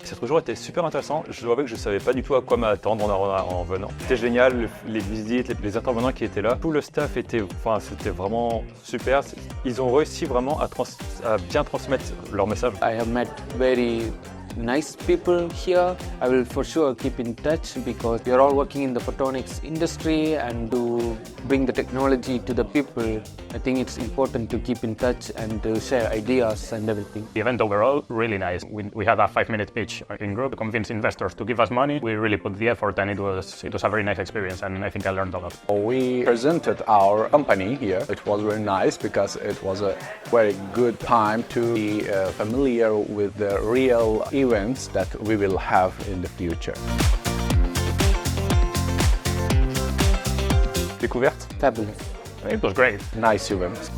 Cet jour était super intéressant. Je dois avouer que je ne savais pas du tout à quoi m'attendre en venant. C'était génial, les visites, les intervenants qui étaient là. Tout le staff c'était vraiment super. Ils ont réussi vraiment à bien transmettre leur message. I have met very nice people here. I will for sure keep in touch because we are all working in the photonics industry, and to bring the technology to the people, I think it's important to keep in touch and to share ideas and everything. The event overall, really nice. We had a 5-minute pitch in group to convince investors to give us money. We really put the effort, and it was a very nice experience, and I think I learned a lot. We presented our company here. It was very nice because it was a very good time to be familiar with the real events that we will have in the future. Découverte? Fabulous. It was great. Nice events.